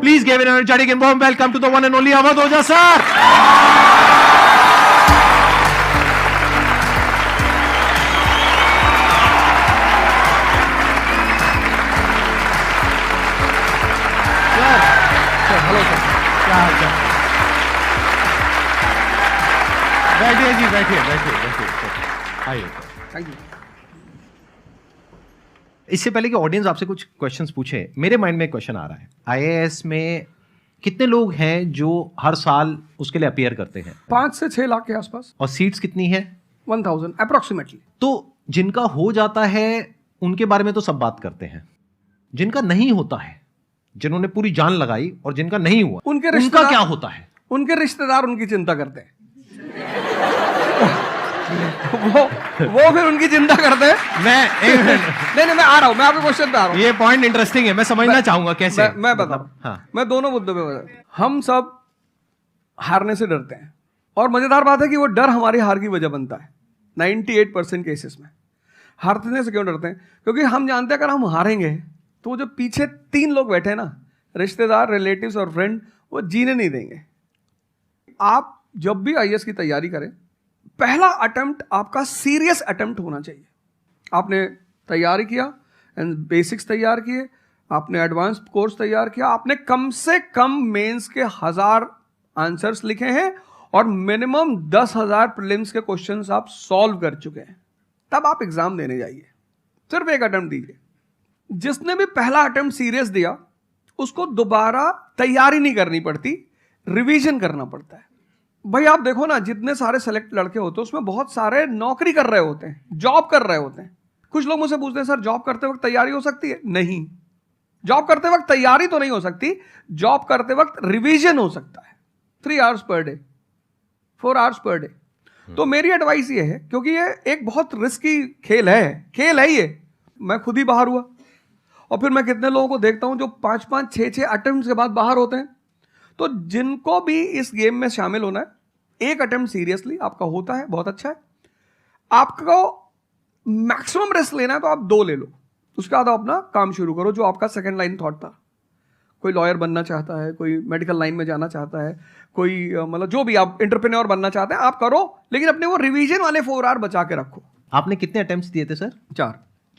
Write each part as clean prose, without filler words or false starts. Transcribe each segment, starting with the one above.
Please give an energetic and warm welcome to the one and only Awadh Ojha sir. Sir hello sir, क्या हाल चाल? बैठिए जी, बैठिए। आइए। Thank you. इससे पहले कि ऑडियंस आपसे कुछ क्वेश्चंस पूछे, मेरे माइंड में एक क्वेश्चन आ रहा है। आईएएस में कितने लोग हैं जो हर साल उसके लिए अपीयर करते हैं? 5 से 6 लाख के आसपास। और सीट्स कितनी है? 1000 अप्रोक्सीमेटली। तो जिनका हो जाता है उनके बारे में तो सब बात करते हैं, जिनका नहीं होता है, जिन्होंने पूरी जान लगाई और जिनका नहीं हुआ, उनका क्या होता है? उनके रिश्तेदार उनकी चिंता करते हैं। वो फिर उनकी चिंता करते हैं। नहीं मैं आ रहा हूं, मैं आपके क्वेश्चन पे आ रहा हूं। ये पॉइंट इंटरेस्टिंग है, मैं समझना चाहूंगा कैसे। मैं बताऊं। हाँ। मैं दोनों मुद्दों पे बता। हम सब हारने से डरते हैं, और मजेदार बात है कि वो डर हमारी हार की वजह बनता है। 98% केसेस में हारने से क्यों डरते हैं? क्योंकि हम जानते हैं अगर हम हारेंगे तो वो जो पीछे 3 लोग बैठे हैं ना, रिश्तेदार, रिलेटिव्स और फ्रेंड, वो जीने नहीं देंगे। आप जब भी आईएएस की तैयारी करें, पहला अटेम्प्ट आपका सीरियस अटेम्प्ट होना चाहिए। आपने तैयारी किया, बेसिक्स तैयार किए, आपने एडवांस कोर्स तैयार किया, आपने कम से कम मेंस के 1000 आंसर्स लिखे हैं और मिनिमम 10,000 प्रीलिम्स के क्वेश्चंस आप सॉल्व कर चुके हैं, तब आप एग्जाम देने जाइए। सिर्फ एक अटेम्प्ट दीजिए। जिसने भी पहला अटेम्प्ट सीरियस दिया, उसको दोबारा तैयारी नहीं करनी पड़ती, रिवीजन करना पड़ता है। भाई आप देखो ना, जितने सारे सेलेक्ट लड़के होते हैं उसमें बहुत सारे नौकरी कर रहे होते हैं, जॉब कर रहे होते हैं। कुछ लोग मुझसे पूछते हैं सर जॉब करते वक्त तैयारी हो सकती है? नहीं, जॉब करते वक्त तैयारी तो नहीं हो सकती, जॉब करते वक्त रिवीजन हो सकता है। 3 hours per day, 4 hours per day. तो मेरी एडवाइस ये है, क्योंकि ये एक बहुत रिस्की खेल है ये। मैं खुद ही बाहर हुआ, और फिर मैं कितने लोगों को देखता हूं जो 5-5, 6-6 अटेम्प्ट के बाद बाहर होते हैं। तो जिनको भी इस गेम में शामिल होना है, एक अटेम्प्ट सीरियसली आपका होता है, बहुत अच्छा है। आपको मैक्सिमम रिस्क लेना है तो आप 2 ले लो, उसके बाद आप अपना काम शुरू करो, जो आपका सेकंड लाइन थॉट था। कोई लॉयर बनना चाहता है, कोई मेडिकल लाइन में जाना चाहता है, कोई मतलब जो भी आप एंटरप्रेन्योर बनना चाहते हैं, आप करो, लेकिन अपने वो रिवीजन वाले 4 आवर बचा के रखो। आपने कितने अटेम्प्ट्स दिए थे सर?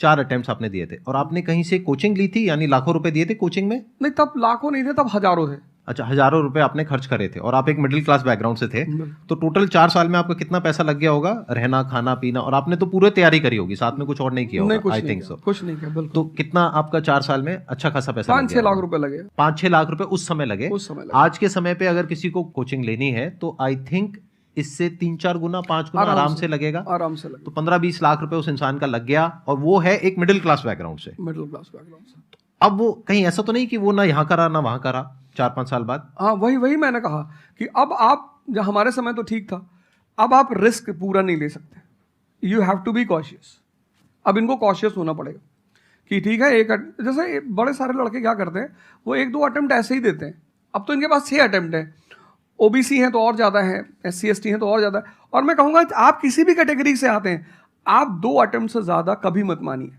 4 अटेम्प्ट्स आपने दिए थे। और आपने कहीं से कोचिंग ली थी, यानी लाखों रुपए दिए थे कोचिंग में? नहीं, तब लाखों नहीं थे, तब हजारों थे। अच्छा, हजारों रुपए आपने खर्च करे थे, और आप एक मिडिल क्लास बैकग्राउंड से थे। तो टोटल 4 साल में आपका कितना पैसा लग गया होगा? रहना, खाना, पीना, और आपने तो पूरी तैयारी करी होगी, साथ में कुछ और नहीं किया होगा? I think so. कुछ नहीं किया, बिल्कुल। तो कितना आपका 4 साल में अच्छा खासा पैसा? 5-6 लाख रुपए लगे। 5-6 लाख रुपए उस समय लगे। आज के समय पे अगर किसी को कोचिंग लेनी है तो आई थिंक इससे 3-4 गुना, 5 गुना आराम से लगेगा। तो 15-20 लाख रुपए उस इंसान का लग गया, और वो है एक मिडिल क्लास बैकग्राउंड से। अब वो कहीं ऐसा तो नहीं कि वो ना यहाँ करा ना वहां करा 4-5 साल बाद? हाँ, वही मैंने कहा कि अब आप, जब हमारे समय तो ठीक था, अब आप रिस्क पूरा नहीं ले सकते। You have to be cautious. अब इनको कॉशियस होना पड़ेगा कि ठीक है, जैसे बड़े सारे लड़के क्या करते हैं, वो 1-2 अटेम्प्ट ऐसे ही देते हैं। अब तो इनके पास 6 अटेम्प्ट है। ओबीसी हैं तो और ज़्यादा है, SC ST हैं तो और ज़्यादा है। और मैं कहूँगा आप किसी भी कैटेगरी से आते हैं, आप 2 अटेम्प्ट से ज़्यादा कभी मत मानिए।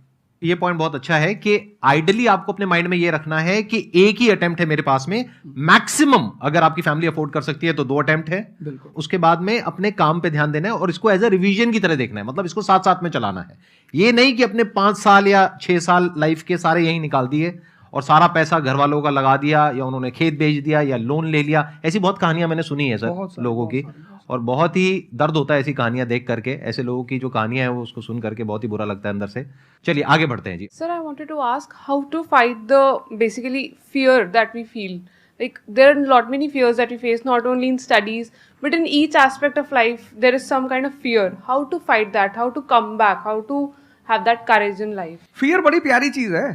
ये पॉइंट बहुत अच्छा है कि आइडियली आपको अपने माइंड में ये रखना है कि एक ही अटेम्प्ट है मेरे पास में, मैक्सिमम अगर आपकी फैमिली अफोर्ड कर सकती है तो 2 अटेम्प्ट है। बिल्कुल। उसके बाद में अपने काम पे ध्यान देना है, और इसको एज अ रिवीजन की तरह देखना है, मतलब इसको साथ साथ में चलाना है। ये नहीं कि अपने 5 साल या 6 साल लाइफ के सारे यही निकाल दिए और सारा पैसा घर वालों का लगा दिया, या उन्होंने खेत बेच दिया या लोन ले लिया। ऐसी बहुत कहानियां मैंने सुनी है सर लोगों की, और बहुत ही दर्द होता है ऐसी कहानियां देख करके। ऐसे लोगों की जो कहानियां हैं वो उसको सुन करके बहुत ही बुरा लगता है अंदर से। चलिए आगे बढ़ते हैं जी। Sir, I wanted to ask how to fight the basically fear that we feel. Like there are lot many fears that we face, not only in studies but in each aspect of life. There is some kind of fear. How to fight that? How to come back? How to have that courage in life? Fear बड़ी प्यारी चीज है।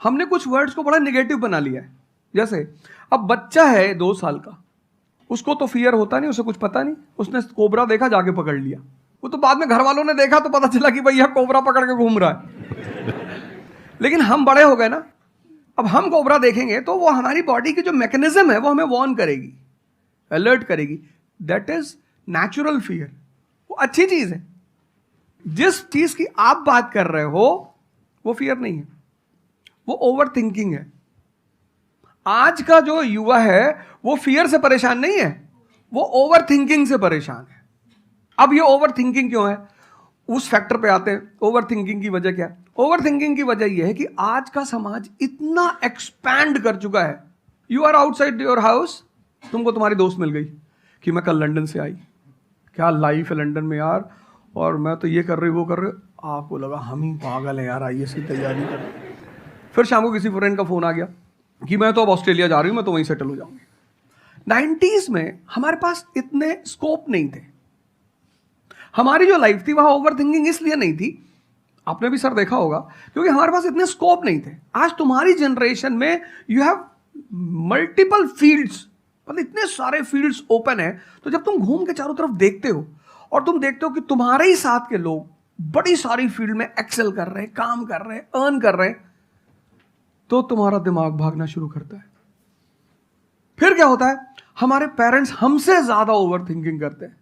हमने कुछ words को बड़ा negative बना लिया है। जैसे अब बच्चा है 2 साल का, उसको तो फियर होता नहीं, उसे कुछ पता नहीं, उसने कोबरा देखा, जाके पकड़ लिया। वो तो बाद में घर वालों ने देखा तो पता चला कि भैया कोबरा पकड़ के घूम रहा है। लेकिन हम बड़े हो गए ना, अब हम कोबरा देखेंगे तो वो हमारी बॉडी की जो मैकेनिज्म है वो हमें वार्न करेगी, अलर्ट करेगी। That is natural fear. वो अच्छी चीज है। जिस चीज की आप बात कर रहे हो वो फियर नहीं है, वो ओवर थिंकिंग है। आज का जो युवा है वो फियर से परेशान नहीं है, वो ओवर थिंकिंग से परेशान है। अब ये ओवर थिंकिंग क्यों है, उस फैक्टर पे आते हैं। ओवर थिंकिंग की वजह क्या है? ओवर थिंकिंग की वजह यह है कि आज का समाज इतना एक्सपैंड कर चुका है। You are outside your house, तुमको तुम्हारी दोस्त मिल गई कि मैं कल लंदन से आई, क्या लाइफ है लंदन में यार, और मैं तो ये कर रही वो कर रही। आपको लगा हम ही पागल है यार, आईएएस की तैयारी कर रहे। फिर शाम को किसी फ्रेंड का फोन आ गया कि मैं तो अब ऑस्ट्रेलिया जा रही हूँ, मैं तो वहीं सेटल हो जाऊंगी। 90s में हमारे पास इतने स्कोप नहीं थे। हमारी जो लाइफ थी वहां ओवर थिंकिंग इसलिए नहीं थी, आपने भी सर देखा होगा, क्योंकि हमारे पास इतने स्कोप नहीं थे। आज तुम्हारी जनरेशन में यू हैव मल्टीपल फील्ड्स, मतलब इतने सारे फील्ड्स ओपन है। तो जब तुम घूम के चारों तरफ देखते हो और तुम देखते हो कि तुम्हारे ही साथ के लोग बड़ी सारी फील्ड में एक्सेल कर रहे हैं, काम कर रहे हैं, अर्न कर रहे हैं, तो तुम्हारा दिमाग भागना शुरू करता है। फिर क्या होता है, हमारे पेरेंट्स हमसे ज्यादा ओवर थिंकिंग करते हैं,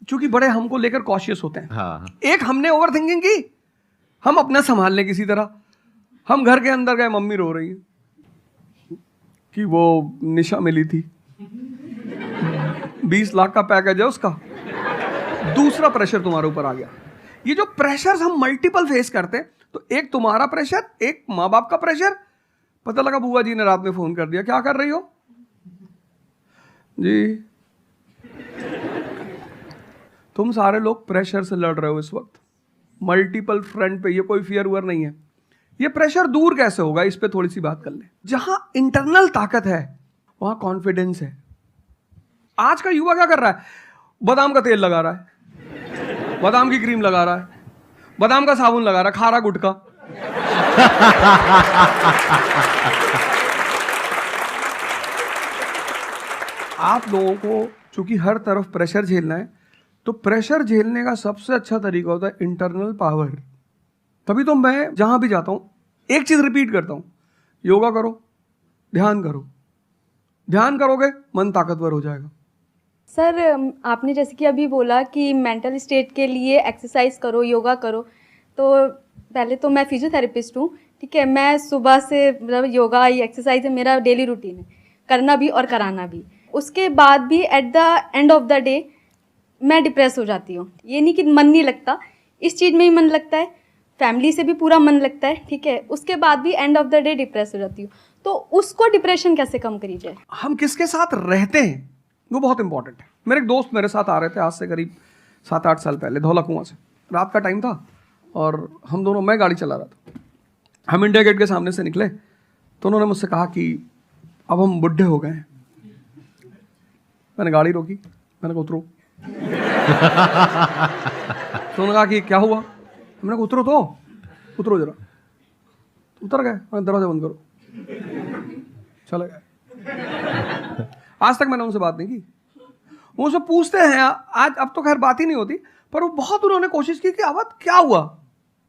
क्योंकि बड़े हमको लेकर कॉशियस होते हैं। हाँ। एक हमने ओवर थिंकिंग की, हम अपना संभाल लें किसी तरह। हम घर के अंदर गए, मम्मी रो रही है कि वो निशा मिली थी, 20 लाख का पैकेज है उसका। दूसरा प्रेशर तुम्हारे ऊपर आ गया। ये जो प्रेशर्स हम मल्टीपल फेस करते हैं, तो एक तुम्हारा प्रेशर, एक माँ बाप का प्रेशर। पता लगा बुआ जी ने रात में फोन कर दिया, क्या कर रही हो जी? तुम सारे लोग प्रेशर से लड़ रहे हो इस वक्त, मल्टीपल फ्रंट पे। ये कोई फियर वुअर नहीं है। ये प्रेशर दूर कैसे होगा, इस पे थोड़ी सी बात कर ले। जहां इंटरनल ताकत है वहां कॉन्फिडेंस है। आज का युवा क्या कर रहा है? बादाम का तेल लगा रहा है, बादाम की क्रीम लगा रहा है, बादाम का साबुन लगा रहा है, खा रहा गुटखा। आप लोगों को चूंकि हर तरफ प्रेशर झेलना है, तो प्रेशर झेलने का सबसे अच्छा तरीका होता है इंटरनल पावर। तभी तो मैं जहां भी जाता हूं एक चीज रिपीट करता हूं, योगा करो, ध्यान करो। ध्यान करोगे मन ताकतवर हो जाएगा। सर, आपने जैसे कि अभी बोला कि मेंटल स्टेट के लिए एक्सरसाइज करो, योगा करो। तो पहले तो मैं फिजियोथेरेपिस्ट हूँ, ठीक है। मैं सुबह से मतलब योगा एक्सरसाइज है मेरा डेली रूटीन है, करना भी और कराना भी। उसके बाद भी at the end of the day मैं डिप्रेस हो जाती हूँ। ये नहीं कि मन नहीं लगता, इस चीज़ में ही मन लगता है, फैमिली से भी पूरा मन लगता है, ठीक है। उसके बाद भी end of the day depress हो जाती हूँ। तो उसको डिप्रेशन कैसे कम करी जाए? हम किसके साथ रहते हैं वो बहुत इंपॉर्टेंट है। मेरे एक दोस्त मेरे साथ आ रहे थे आज से करीब 7-8 साल पहले, धौला कुआं से। रात का टाइम था और हम दोनों, मैं गाड़ी चला रहा था, हम इंडिया गेट के सामने से निकले तो उन्होंने मुझसे कहा कि अब हम बुढ़े हो गए हैं। मैंने गाड़ी रोकी, मैंने कहा उतरो। तो उन्होंने कहा कि क्या हुआ? मैंने कहा उतरो, तो उतरो जरा। उतर गए, मैंने दरवाजा बंद करो, चले गए। आज तक मैंने उनसे बात नहीं की। वो उनसे पूछते हैं आज, अब तो खैर बात ही नहीं होती, पर वो बहुत उन्होंने कोशिश की कि अवध क्या हुआ?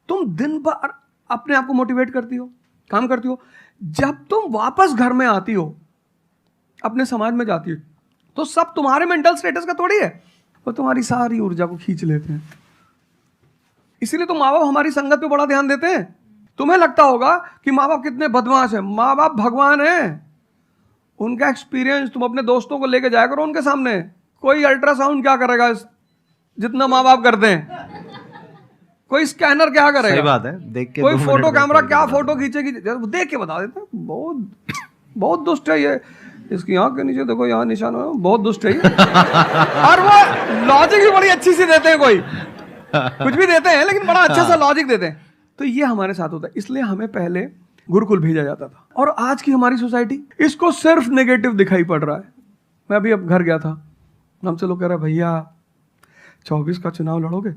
तुम दिन भर अपने आप को मोटिवेट करती हो, काम करती हो, जब तुम वापस घर में आती हो, अपने समाज में जाती हो, तो सब तुम्हारे मेंटल स्टेटस का थोड़ी है, वो तुम्हारी सारी ऊर्जा को खींच लेते हैं। इसीलिए तो माँ बाप हमारी संगत पे बड़ा ध्यान देते हैं। तुम्हें लगता होगा कि माँ बाप कितने बदमाश हैं, माँ बाप भगवान हैं। उनका एक्सपीरियंस तुम अपने दोस्तों को लेके जाया करो उनके सामने। कोई अल्ट्रासाउंड क्या करेगा जितना माँ बाप करते हैं, कोई स्कैनर क्या करेगा? सही बात है, देख के कोई 2 फोटो मिनट कैमरा में क्या फोटो खींचेगी, देख के बता देते हैं। बहुत बहुत दुष्ट है ये। इसकी आंख के नीचे देखो, यहाँ निशान है, बहुत दुष्ट है ये। और वो लॉजिक भी बड़ी अच्छी सी देते हैं, कोई कुछ भी देते हैं लेकिन बड़ा अच्छा सा लॉजिक देते हैं। तो ये हमारे साथ होता है। इसलिए हमें पहले गुरुकुल भेजा जाता था, और आज की हमारी सोसाइटी इसको सिर्फ नेगेटिव दिखाई पड़ रहा है। मैं अभी अब घर गया था, हमसे लोग कह रहे भैया 24 का चुनाव लड़ोगे?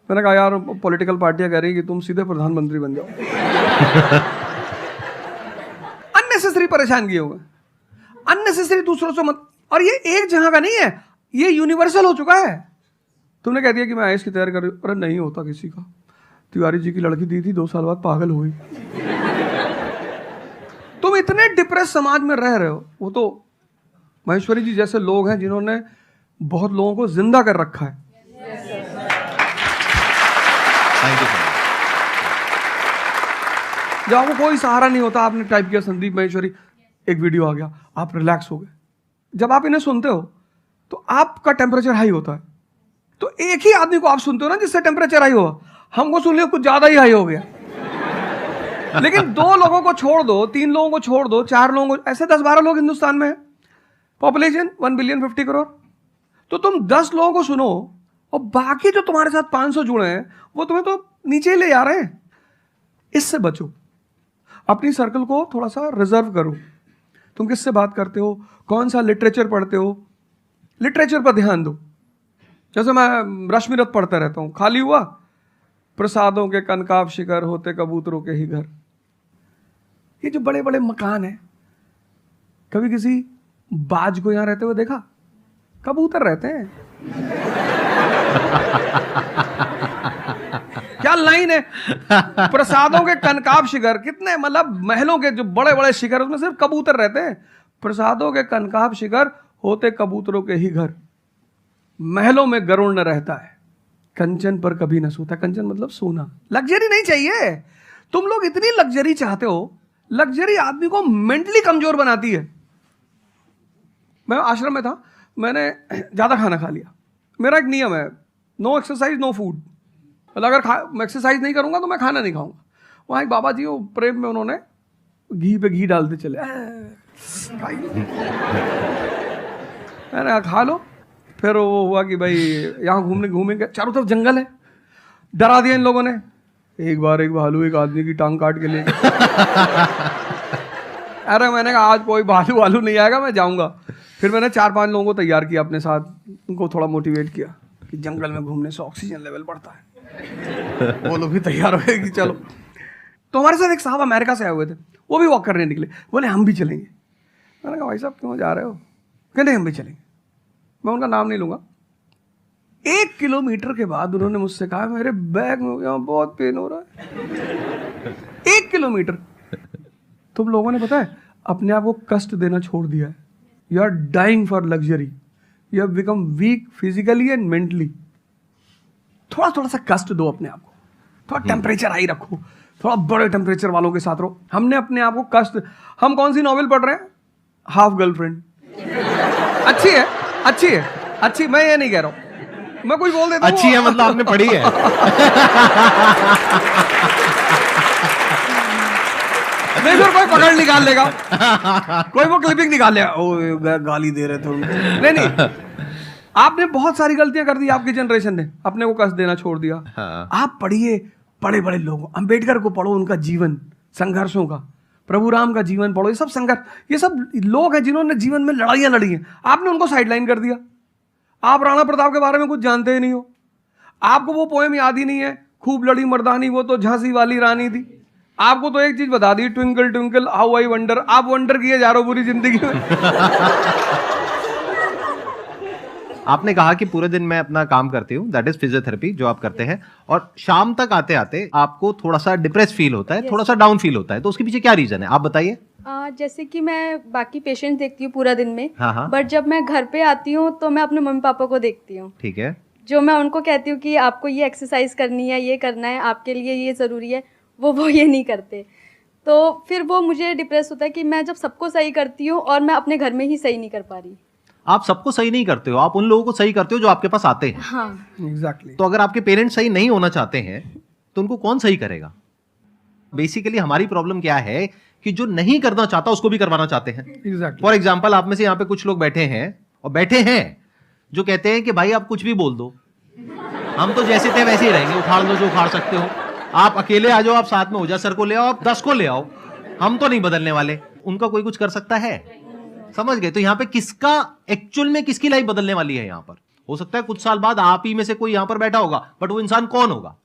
मैंने कहा यार पॉलिटिकल पार्टियां कह रही कि तुम सीधे प्रधानमंत्री बन जाओ। अननेसेसरी परेशान किए हुए, अननेसेसरी दूसरों से मत। और ये एक जगह का नहीं है, ये यूनिवर्सल हो चुका है। तुमने कह दिया कि मैं आईएएस की तैयारी कर रही हूँ, अरे नहीं होता किसी का। तिवारी जी की लड़की दी थी, 2 साल बाद पागल हो गई। तुम इतने डिप्रेस समाज में रह रहे हो। वो तो महेश्वरी जी जैसे लोग हैं जिन्होंने बहुत लोगों को जिंदा कर रखा है। Thank you. जब आपको कोई सहारा नहीं होता, आपने टाइप किया संदीप महेश्वरी, एक वीडियो आ गया, आप रिलैक्स हो गए। जब आप इन्हें सुनते हो तो आपका टेम्परेचर हाई होता है। तो एक ही आदमी को आप सुनते हो ना जिससे टेम्परेचर हाई हुआ, हमको सुन लिया कुछ ज्यादा ही हाई हो गया। लेकिन 2 लोगों को छोड़ दो, 3 लोगों को छोड़ दो, 4 लोगों को, ऐसे 10-12 लोग हिंदुस्तान में है, पॉपुलेशन 1 बिलियन 50 करोड़। तो तुम 10 लोगों को सुनो और बाकी जो तुम्हारे साथ 500 जुड़े हैं वो तुम्हें तो नीचे ही ले जा रहे हैं। इससे बचो, अपनी सर्कल को थोड़ा सा रिजर्व करो। तुम किससे बात करते हो, कौन सा लिटरेचर पढ़ते हो, लिटरेचर पर ध्यान दो। जैसे मैं रश्मिरथ पढ़ता रहता हूं, खाली हुआ, प्रसादों के कनकाब शिखर होते कबूतरों के ही घर। ये जो बड़े बड़े मकान है, कभी किसी बाज को यहां रहते हुए देखा? कबूतर रहते हैं। क्या लाइन है, प्रसादों के कनकाब शिखर, कितने मतलब महलों के जो बड़े बड़े शिखर, उसमें सिर्फ कबूतर रहते हैं। प्रसादों के कनकाब शिखर होते कबूतरों के ही घर, महलों में गरुड़ न रहता है, कंचन पर कभी न सोता। कंचन मतलब सोना। लग्जरी नहीं चाहिए। तुम लोग इतनी लग्जरी चाहते हो, लग्जरी आदमी को मेंटली कमजोर बनाती है। मैं आश्रम में था, मैंने ज्यादा खाना खा लिया। मेरा एक नियम है, नो एक्सरसाइज नो फूड। मतलब अगर मैं एक्सरसाइज नहीं करूंगा तो मैं खाना नहीं खाऊंगा। वहां एक बाबा जी, वो प्रेम में उन्होंने घी पे घी डालते चले, मैंने खा लो। फिर वो हुआ कि भाई यहाँ घूमेंगे, चारों तरफ जंगल है, डरा दिया इन लोगों ने। एक बार एक भालू एक आदमी की टांग काट के ले अरे मैंने कहा आज कोई भालू वालू नहीं आएगा, मैं जाऊंगा। फिर मैंने 4-5 लोगों को तैयार किया अपने साथ, उनको थोड़ा मोटिवेट किया कि जंगल में घूमने से ऑक्सीजन लेवल बढ़ता है। वो लोग भी तैयार हो गए कि चलो। तो हमारे साथ एक साहब अमेरिका से आए हुए थे, वो भी वॉक करने निकले, बोले हम भी चलेंगे। मैंने कहा भाई साहब क्यों जा रहे हो? कहते हम भी चलेंगे। मैं उनका नाम नहीं लूंगा। 1 किलोमीटर के बाद उन्होंने मुझसे कहा मेरे बैग में यहाँ बहुत पेन हो रहा है। 1 किलोमीटर। तुम लोगों ने पता है अपने आप को कष्ट देना छोड़ दिया है। You are dying for luxury, you have become weak physically and mentally. थोड़ा थोड़ा सा कष्ट दो अपने आप को, थोड़ा टेम्परेचर हाई रखो, थोड़ा बड़े टेम्परेचर वालों के साथ रहो। हमने अपने आप को कष्ट, हम कौन सी नॉवेल पढ़ रहे हैं? Half girlfriend. अच्छी है, अच्छी है, अच्छी, मैं ये नहीं कह रहा हूं, मैं कुछ बोल देता हूं। अच्छी है मतलब आपने पढ़ी है। नहीं फिर कोई पकड़ निकाल लेगा, कोई वो क्लिपिंग निकाल लेगा, ओ गाली दे रहे थे। नहीं, आपने बहुत सारी गलतियां कर दी, आपकी जनरेशन ने अपने को कष्ट देना छोड़ दिया। हाँ। आप पढ़िए बड़े बड़े लोगों, अंबेडकर को पढ़ो, उनका जीवन संघर्षों का, प्रभु राम का जीवन पढ़ो। ये सब संघर्ष, ये सब लोग हैं जिन्होंने जीवन में लड़ाइयां लड़ी हैं। आपने उनको साइडलाइन कर दिया। आप राणा प्रताप के बारे में कुछ जानते ही नहीं हो, आपको वो पोएम याद ही नहीं है, खूब लड़ी मर्दानी वो तो झांसी वाली रानी थी। आपको तो एक चीज बता दी, twinkle twinkle how I wonder. आप वंडर किए जा रहे हो पूरी जिंदगी में। आपने कहा कि पूरे दिन मैं अपना काम करती हूँ, दैट इज फिजियोथेरेपी जो आप करते हैं, और शाम तक आते आते आपको थोड़ा सा डिप्रेस फील होता है, थोड़ा सा डाउन फील होता है, तो उसके पीछे क्या रीजन है आप बताइए। जैसे कि मैं बाकी पेशेंट देखती हूँ पूरा दिन में, हाँ। बट जब मैं घर पे आती हूँ तो मैं अपने मम्मी पापा को देखती हूँ। ठीक है। जो मैं उनको कहती हूँ कि आपको ये एक्सरसाइज करनी है, ये करना है, आपके लिए ये ज़रूरी है, वो ये नहीं करते। तो फिर वो मुझे डिप्रेस होता है कि मैं जब सबको सही करती हूँ और मैं अपने घर में ही सही नहीं कर पा रही। आप सबको सही नहीं करते हो, आप उन लोगों को सही करते हो जो आपके पास आते हैं। हाँ एग्जैक्टली। तो अगर आपके पेरेंट्स सही नहीं होना चाहते हैं तो उनको कौन सही करेगा? बेसिकली हमारी प्रॉब्लम क्या है कि जो नहीं करना चाहता उसको भी करवाना चाहते हैं। एग्जैक्टली। फॉर एग्जाम्पल आप में से यहाँ पे कुछ लोग बैठे हैं और बैठे हैं जो कहते हैं कि भाई आप कुछ भी बोल दो, हम तो जैसे थे वैसे ही रहेंगे, उखाड़ लो जो उखाड़ सकते हो, आप अकेले आ जाओ, आप साथ में हो जाओ, सर को ले आओ, आप 10 को ले आओ, हम तो नहीं बदलने वाले। उनका कोई कुछ कर सकता है? समझ गए? तो यहाँ पे किसका एक्चुअल में किसकी लाइफ बदलने वाली है? यहाँ पर हो सकता है कुछ साल बाद आप ही में से कोई यहाँ पर बैठा होगा, बट वो इंसान कौन होगा?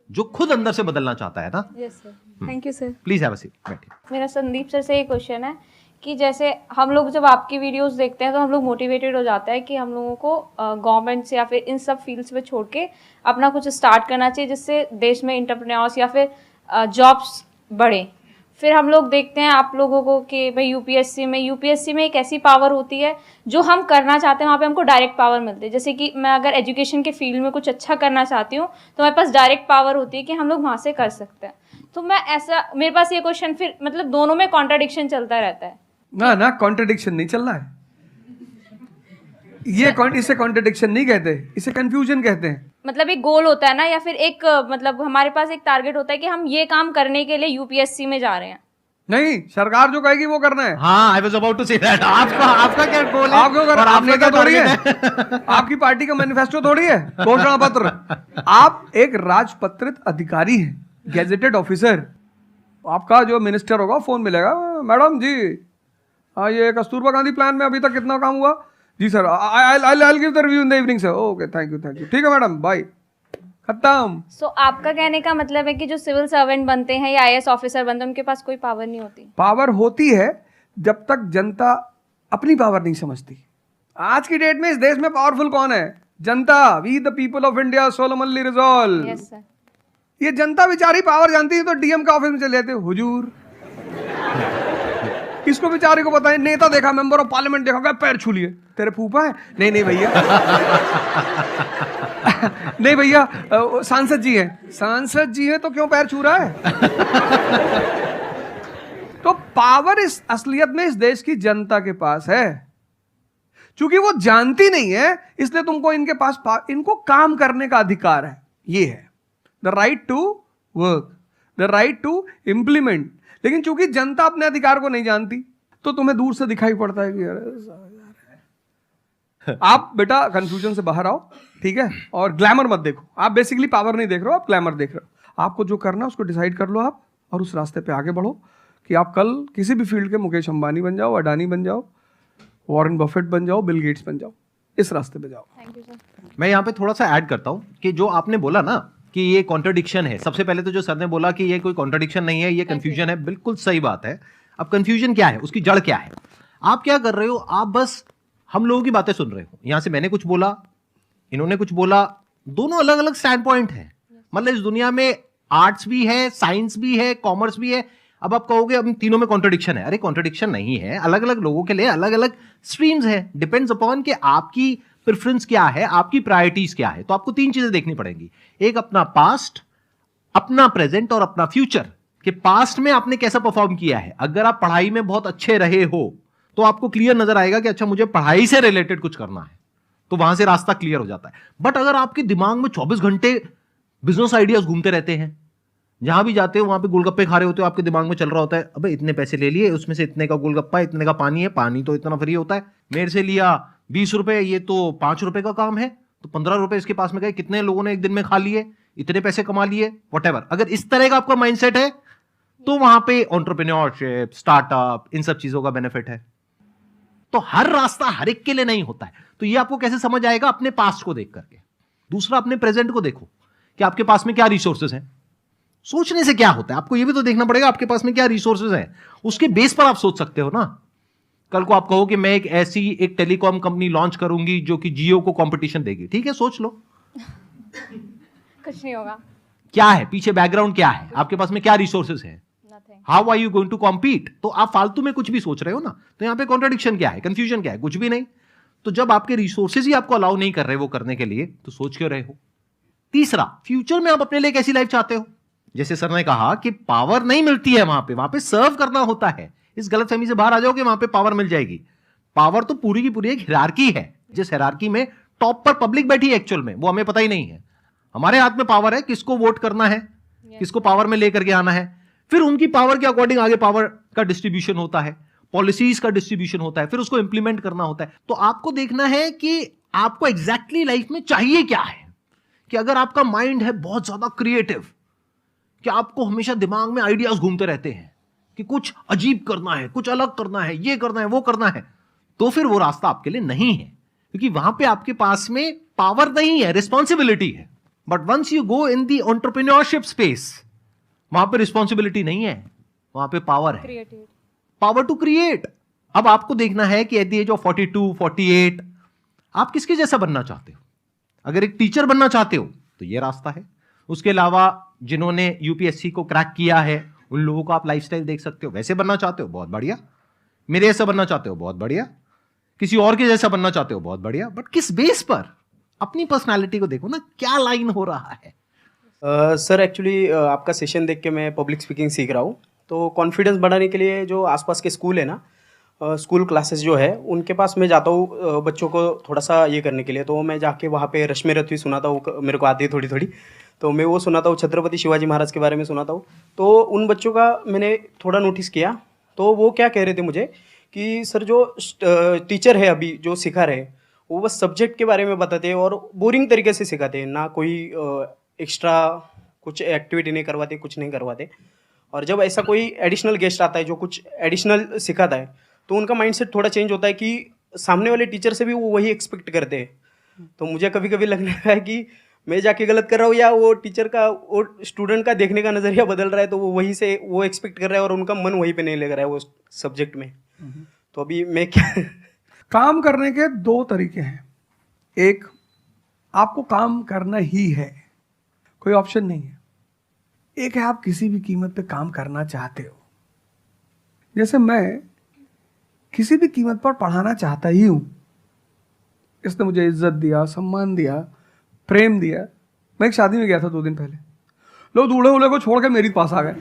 जो खुद अंदर से बदलना चाहता है ना। Yes sir, thank you sir. Please have a seat, बैठिए। मेरा संदीप सर से ये क्वेश्चन है कि जैसे हम लोग जब आपकी वीडियोस देखते हैं तो हम लोग मोटिवेटेड हो जाता है कि हम लोगों को गवर्नमेंट से या फिर इन सब फील्ड्स में छोड़ के अपना कुछ स्टार्ट करना चाहिए जिससे देश में एंटरप्रेन्योर्स या फिर जॉब्स बढ़े। फिर हम लोग देखते हैं आप लोगों को कि भाई यूपीएससी में एक ऐसी पावर होती है जो हम करना चाहते हैं वहाँ पे हमको डायरेक्ट पावर मिलती है। जैसे कि मैं अगर एजुकेशन के फील्ड में कुछ अच्छा करना चाहती हूँ तो हमारे पास डायरेक्ट पावर होती है कि हम लोग वहाँ से कर सकते हैं। तो मैं ऐसा, मेरे पास ये क्वेश्चन फिर मतलब दोनों में कॉन्ट्राडिक्शन चलता रहता है। ना कॉन्ट्रडिक्शन नहीं चल रहा है ये इसे कॉन्ट्रडिक्शन नहीं कहते, इसे कंफ्यूजन कहते हैं। मतलब एक गोल होता है ना, या फिर एक मतलब हमारे पास एक टारगेट होता है कि हम ये काम करने के लिए यूपीएससी में जा रहे हैं। नहीं, सरकार जो कहेगी वो करना है। हाँ, I was about to say that. आपका क्या गोल है? आप क्यों कर, और आप आपका नेता क्या थोड़ी है, target है? आपकी पार्टी का मैनिफेस्टो थोड़ी है, घोषणा पत्र। आप एक राजपत्रित अधिकारी हैं, गैजेटेड ऑफिसर। आपका जो मिनिस्टर होगा फोन मिलेगा, मैडम जी ये कस्तूरबा गांधी प्लान में अभी तक कितना काम हुआ? जी sir, I give the review in the evening sir. Okay, thank you. ठीक है मैडम, बाय, खत्म। सो आपका कहने का मतलब है कि जो सिविल सर्वेंट बनते हैं या आईएएस ऑफिसर बनते हैं उनके पास कोई पावर नहीं होती? पावर होती है जब तक जनता अपनी पावर नहीं समझती। आज की डेट में इस देश में पावरफुल कौन है? जनता। We the people of India solemnly resolve. Yes sir. ये जनता बेचारी पावर जानती है तो डीएम का ऑफिस में चले जाते, हुजूर इसको बेचारे को बताएं, नेता देखा, मेंबर ऑफ पार्लियामेंट देखा, क्या पैर छू लिए, तेरे फूफा है? नहीं भैया नहीं भैया, सांसद जी हैं। सांसद जी हैं तो क्यों पैर छू रहा है? तो पावर इस असलियत में इस देश की जनता के पास है। चूंकि वो जानती नहीं है इसलिए तुमको इनके पास इनको काम करने का अधिकार है। ये है the right to work, the right to implement. लेकिन चूंकि जनता अपने अधिकार को नहीं जानती तो तुम्हें दूर से दिखाई पड़ता है कि अरे आप बेटा कंफ्यूजन से बाहर आओ, ठीक है? और ग्लैमर मत देखो। आप बेसिकली पावर नहीं देख रहे हो, आप ग्लैमर देख रहे हो। आपको जो करना है उसको डिसाइड कर लो आप, और उस रास्ते पे आगे बढ़ो कि आप कल किसी भी फील्ड के मुकेश अंबानी बन जाओ, अडानी बन जाओ, वॉरेन बफेट बन जाओ, बिल गेट्स बन जाओ। इस रास्ते पे जाओ। Thank you sir. मैं यहाँ पे थोड़ा सा ऐड करता हूँ कि जो आपने बोला ना कि ये कॉन्ट्रडिक्शन है, सबसे पहले तो जो सर ने बोला कि ये कोई कॉन्ट्रडिक्शन नहीं है, ये कंफ्यूजन है, बिल्कुल सही बात है। अब कंफ्यूजन क्या है, उसकी जड़ क्या है? आप क्या कर रहे हो? आप बस हम लोगों की बातें सुन रहे हो। यहां से मैंने कुछ बोला, इन्होंने कुछ बोला, दोनों अलग अलग स्टैंड पॉइंट है। मतलब इस दुनिया में आर्ट्स भी है, साइंस भी है, कॉमर्स भी है। अब आप कहोगे अब तीनों में कॉन्ट्रडिक्शन है। अरे कॉन्ट्रडिक्शन नहीं है, अलग अलग लोगों के लिए अलग अलग स्ट्रीम्स है। डिपेंड्स अपॉन कि आपकी प्रेफरेंस क्या है, आपकी प्रायोरिटीज क्या है। तो आपको तीन चीजें देखनी पड़ेंगी, एक अपना पास्ट, अपना प्रेजेंट और अपना फ्यूचर। कि पास्ट में आपने कैसा परफॉर्म किया है। अगर आप पढ़ाई में बहुत अच्छे रहे हो तो आपको क्लियर नजर आएगा कि अच्छा मुझे पढ़ाई से रिलेटेड कुछ करना है, तो वहां से रास्ता क्लियर हो जाता है। बट अगर आपके दिमाग में 24 घंटे बिजनेस आइडियाज घूमते रहते हैं, जहां भी जाते हो वहां पे गोलगप्पे खा रहे होते हो, आपके दिमाग में चल रहा होता है अबे इतने पैसे ले लिए, उसमें से इतने का गोलगप्पा, इतने का पानी है, पानी तो इतना फ्री होता है, मेरे से लिया 20 रुपए, ये तो 5 रुपए का काम है, तो 15 रुपए इसके पास में गए, कितने लोगों ने एक दिन में खा लिए, इतने पैसे कमा लिए, व्हाटएवर। अगर इस तरह का आपका माइंडसेट है तो वहां पे एंटरप्रेन्योरशिप, स्टार्टअप, इन सब चीजों का बेनिफिट है। तो हर रास्ता हर एक के लिए नहीं होता है। तो ये आपको कैसे समझ आएगा? अपने पास्ट को देख करके। दूसरा, अपने प्रेजेंट को देखो कि आपके पास में क्या रिसोर्सेज हैं। सोचने से क्या होता है, आपको ये भी तो देखना पड़ेगा आपके पास में क्या रिसोर्सेज हैं। उसके बेस पर आप सोच सकते हो ना। कल को आप कहो कि मैं एक टेलीकॉम कंपनी लॉन्च करूंगी जो कि जियो को कंपटीशन देगी, ठीक है, सोच लो। कुछ नहीं होगा। क्या है पीछे, बैकग्राउंड क्या है, आपके पास में क्या रिसोर्सेज है, how are you going to compete. तो आप फालतू में कुछ भी सोच रहे हो ना। तो यहां पे कॉन्ट्रडिक्शन क्या है, कंफ्यूजन क्या है? कुछ भी नहीं। तो जब आपके रिसोर्सेज ही आपको अलाउ नहीं कर रहे वो करने के लिए, तो सोच क्यों रहे हो? तीसरा, फ्यूचर में आप अपने लिए कैसी लाइफ चाहते हो? जैसे सर ने कहा कि पावर नहीं मिलती है वहां पे सर्व करना होता है। इस गलतफहमी से बाहर आ जाओ कि वहां पे पावर मिल जाएगी। पावर तो पूरी की पूरी एक हिरार्की है, जिस हिरार्की में टॉप पर पब्लिक बैठी है एक्चुअल में, वो हमें पता ही नहीं है। हमारे हाथ में पावर है, किसको वोट करना है, किसको पावर में लेकर के आना है। फिर उनकी पावर के अकॉर्डिंग आगे पावर का डिस्ट्रीब्यूशन होता है, पॉलिसीज का डिस्ट्रीब्यूशन होता है, फिर उसको इंप्लीमेंट करना होता है। तो आपको देखना है कि आपको एग्जैक्टली लाइफ में चाहिए क्या है। कि अगर आपका माइंड है बहुत ज्यादा क्रिएटिव, कि आपको हमेशा दिमाग में आइडियाज घूमते रहते हैं कि कुछ अजीब करना है, कुछ अलग करना है, ये करना है, वो करना है, तो फिर वो रास्ता आपके लिए नहीं है। क्योंकि वहां पे आपके पास में पावर नहीं है, रिस्पॉन्सिबिलिटी है। But once you go in the entrepreneurship space, वहां पे रिस्पॉन्सिबिलिटी नहीं है, वहां पे पावर है, पावर टू क्रिएट। अब आपको देखना है कि एट द एज ऑफ 42, 48 आप किसके जैसा बनना चाहते हो। अगर एक टीचर बनना चाहते हो तो ये रास्ता है। उसके अलावा जिन्होंने यूपीएससी को क्रैक किया है उन लोगों को आप लाइफस्टाइल देख सकते हो। वैसे बनना चाहते हो, बहुत बढ़िया। मेरे जैसा बनना चाहते हो, बहुत बढ़िया। किसी और के जैसा बनना चाहते हो, बहुत बढ़िया। बट किस बेस पर? अपनी पर्सनालिटी को देखो ना, क्या लाइन हो रहा है। सर एक्चुअली आपका सेशन देख के मैं पब्लिक स्पीकिंग सीख रहा हूँ, तो कॉन्फिडेंस बढ़ाने के लिए जो आसपास के स्कूल है ना, स्कूल क्लासेस जो है उनके पास मैं जाता हूँ बच्चों को थोड़ा सा ये करने के लिए। तो मैं जाके वहाँ पे रश्मि रथी सुनाता हूँ, मेरे को आती है थोड़ी थोड़ी, तो मैं वो सुनाता हूँ, छत्रपति शिवाजी महाराज के बारे में सुनाता हूँ। तो उन बच्चों का मैंने थोड़ा नोटिस किया, तो वो क्या कह रहे थे मुझे कि सर जो टीचर है अभी जो सिखा रहे हैं वो बस सब्जेक्ट के बारे में बताते हैं और बोरिंग तरीके से सिखाते हैं, ना कोई एक्स्ट्रा कुछ एक्टिविटी नहीं करवाते, कुछ नहीं करवाते। और जब ऐसा कोई एडिशनल गेस्ट आता है जो कुछ एडिशनल सिखाता है तो उनका माइंडसेट थोड़ा चेंज होता है कि सामने वाले टीचर से भी वो वही एक्सपेक्ट करते हैं। तो मुझे कभी कभी लगने लगा है कि मैं जाके गलत कर रहा हूँ या वो टीचर का वो स्टूडेंट का देखने का नज़रिया बदल रहा है, तो वो वही से वो एक्सपेक्ट कर रहा है और उनका मन वहीं पे नहीं लग रहा है वो सब्जेक्ट में। तो अभी मैं क्या काम करने के दो तरीके हैं। एक, आपको काम करना ही है, कोई ऑप्शन नहीं है। एक है आप किसी भी कीमत पे काम करना चाहते हो। जैसे मैं किसी भी कीमत पर पढ़ाना चाहता ही हूं। इसने मुझे इज्जत दिया, सम्मान दिया, प्रेम दिया। मैं एक शादी में गया था 2 दिन पहले, लोग दूल्हे उल्हे को छोड़ के मेरे पास आ गए।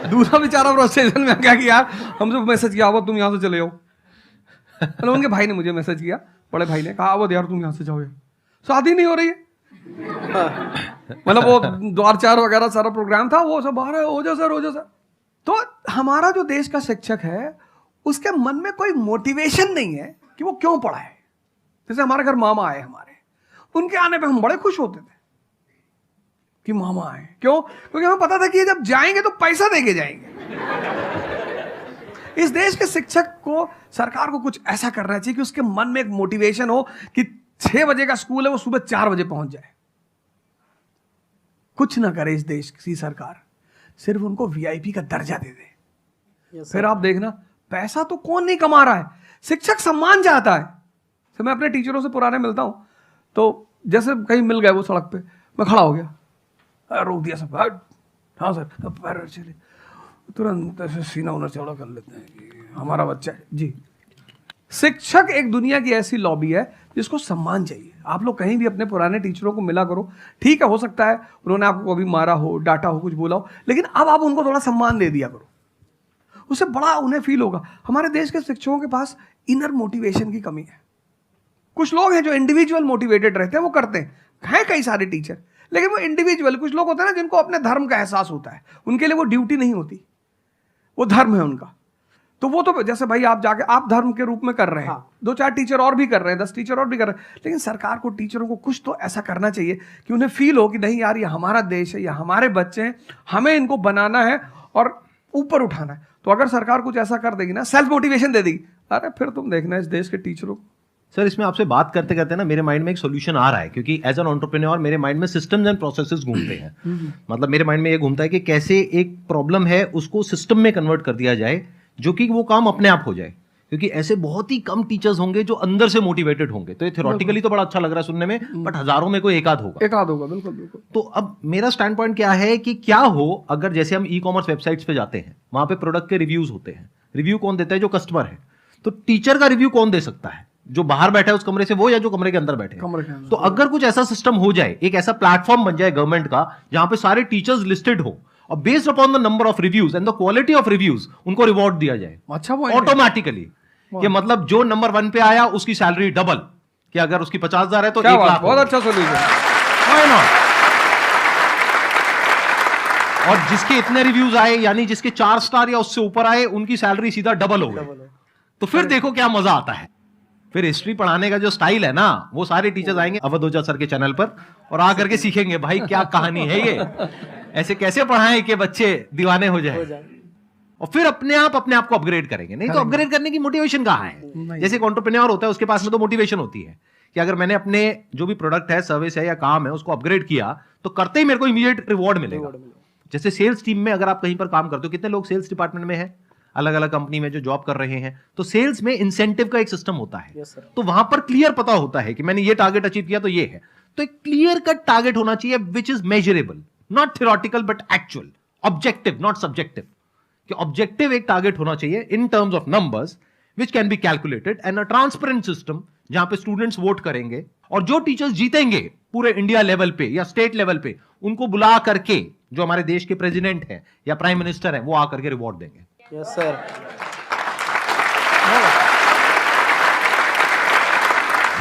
दूसरा बेचारा प्रोस्टेशन में आ गया कि यार हमसे मैसेज किया हुआ तुम यहाँ से चले जाओ। मतलब उनके भाई ने मुझे मैसेज किया, बड़े भाई ने कहा वो यार तुम यहाँ से जाओ, शादी नहीं हो रही है। मतलब वो द्वार चार वगैरह सारा प्रोग्राम था, वो सब बाहर हो जाओ सर, हो जाओ सर। तो हमारा जो देश का शिक्षक है उसके मन में कोई मोटिवेशन नहीं है कि वो क्यों पढ़ाए। जैसे हमारे घर मामा आए, हमारे उनके आने पे हम बड़े खुश होते थे कि मामा आए। क्यों? क्योंकि हमें पता था कि ये जब जाएंगे तो पैसा देके जाएंगे। इस देश के शिक्षक को, सरकार को कुछ ऐसा करना चाहिए कि उसके मन में एक मोटिवेशन हो कि 6 बजे का स्कूल है वो सुबह 4 बजे पहुंच जाए। कुछ ना करे इस देश की सरकार, सिर्फ उनको वीआईपी का दर्जा दे दे। फिर आप देखना, पैसा तो कौन नहीं कमा रहा है, शिक्षक सम्मान चाहता है। तो मैं अपने टीचरों से पुराने मिलता हूं, तो जैसे कहीं मिल गए वो सड़क पे, मैं खड़ा हो गया, रोक दिया सब, हाँ सर, तो पैर चले, तुरंत ऐसे सीना उन्हें चौड़ा कर लेते हैं कि हमारा बच्चा है जी। शिक्षक एक दुनिया की ऐसी लॉबी है जिसको सम्मान चाहिए। आप लोग कहीं भी अपने पुराने टीचरों को मिला करो, ठीक है, हो सकता है उन्होंने आपको कभी मारा हो, डांटा हो, कुछ बोला हो, लेकिन अब आप उनको थोड़ा सम्मान दे दिया करो, उससे बड़ा उन्हें फील होगा। हमारे देश के शिक्षकों के पास इनर मोटिवेशन की कमी है। कुछ लोग हैं जो इंडिविजुअल मोटिवेटेड रहते हैं, वो करते हैं कई सारे टीचर, लेकिन वो इंडिविजुअल। कुछ लोग होते हैं ना जिनको अपने धर्म का एहसास होता है, उनके लिए वो ड्यूटी नहीं होती, वो धर्म है उनका। तो वो तो जैसे भाई आप जाके आप धर्म के रूप में कर रहे हैं, 2-4 टीचर और भी कर रहे हैं, 10 टीचर और भी कर रहे हैं, लेकिन सरकार को टीचरों को कुछ तो ऐसा करना चाहिए कि उन्हें फील हो कि नहीं यार ये हमारा देश है, ये हमारे बच्चे हैं, हमें इनको बनाना है और ऊपर उठाना है। तो अगर सरकार कुछ ऐसा कर देगी ना, सेल्फ मोटिवेशन दे देगी, अरे फिर तुम देखना इस देश के टीचरों को। सर इसमें आपसे बात करते करते ना मेरे माइंड में एक सॉल्यूशन आ रहा है, क्योंकि एज एन एंटरप्रेन्योर मेरे माइंड में सिस्टम्स एंड प्रोसेसेस घूमते हैं। मतलब मेरे माइंड में ये घूमता है कि कैसे एक प्रॉब्लम है उसको सिस्टम में कन्वर्ट कर दिया जाए, जो कि वो काम अपने आप हो जाए। क्योंकि ऐसे बहुत ही कम टीचर्स होंगे जो अंदर से मोटिवेटेड होंगे। तो ये थ्योरेटिकली तो बड़ा अच्छा लग रहा है सुनने में, बट हजारों में कोई एक आध होगा। बिल्कुल बिल्कुल। तो अब मेरा स्टैंड पॉइंट क्या है कि क्या हो अगर जैसे हम ई कॉमर्स वेबसाइट्स पे जाते हैं, वहां पे प्रोडक्ट के रिव्यूज होते हैं। रिव्यू कौन देता है? जो कस्टमर है। तो टीचर का रिव्यू कौन दे सकता है? जो बाहर बैठा है उस कमरे से वो, या जो कमरे के अंदर बैठे हैं। तो अगर कुछ ऐसा सिस्टम हो जाए, एक ऐसा प्लेटफॉर्म बन जाए गवर्नमेंट का जहां पे सारे टीचर्स लिस्टेड हो और based upon the number of reviews and the quality of reviews उनको रिवॉर्ड दिया जाए अच्छा ऑटोमेटिकली। कि मतलब जो नंबर 1 पे आया उसकी सैलरी डबल, कि अगर उसकी 50,000 है तो 1 लाख। बहुत अच्छा सोल्यूशन। Why not? और जिसके इतने रिव्यूज आए, यानी जिसके 4 स्टार या उससे ऊपर आए, उनकी सैलरी सीधा डबल हो गई। तो फिर देखो क्या मजा आता है। फिर हिस्ट्री पढ़ाने का जो स्टाइल है ना, वो सारे टीचर्स आएंगे अवध ओझा सर के चैनल पर और आकर के सीखेंगे भाई क्या कहानी है ये, ऐसे कैसे पढ़ाएं कि बच्चे दीवाने हो जाए। और फिर अपने आप को अपग्रेड करेंगे। नहीं तो अपग्रेड करने की मोटिवेशन कहाँ है? जैसे एक एंटरप्रेन्योर होता है, उसके पास में तो मोटिवेशन होती है कि अगर मैंने अपने जो भी प्रोडक्ट है, सर्विस है या काम है, उसको अपग्रेड किया तो करते ही मेरे को इमीडिएट रिवॉर्ड मिलेगा। जैसे सेल्स टीम में अगर आप कहीं पर काम करते हो, कितने लोग सेल्स डिपार्टमेंट में है, अलग अलग कंपनी में जो जॉब कर रहे हैं, तो सेल्स में इंसेंटिव का एक सिस्टम होता है। तो वहां पर क्लियर पता होता है कि मैंने ये टारगेट अचीव किया तो ये है। तो एक क्लियर कट टारगेट होना चाहिए which is measurable, not theoretical but actual, objective not subjective. कि ऑब्जेक्टिव एक टारगेट होना चाहिए in terms of numbers which can be calculated, and a transparent system जहां पे स्टूडेंट्स वोट करेंगे और जो टीचर्स जीतेंगे पूरे इंडिया लेवल पे या स्टेट लेवल पे उनको बुला करके, जो हमारे देश के प्रेसिडेंट हैं या प्राइम मिनिस्टर हैं, वो आकर के रिवॉर्ड देंगे। Yes sir.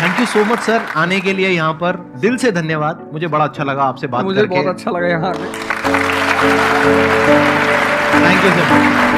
Thank you so much sir, आने के लिए यहाँ पर दिल से धन्यवाद। मुझे बड़ा अच्छा लगा आपसे बात मुझे करके। बहुत अच्छा लगा यहाँ आके। Thank you sir.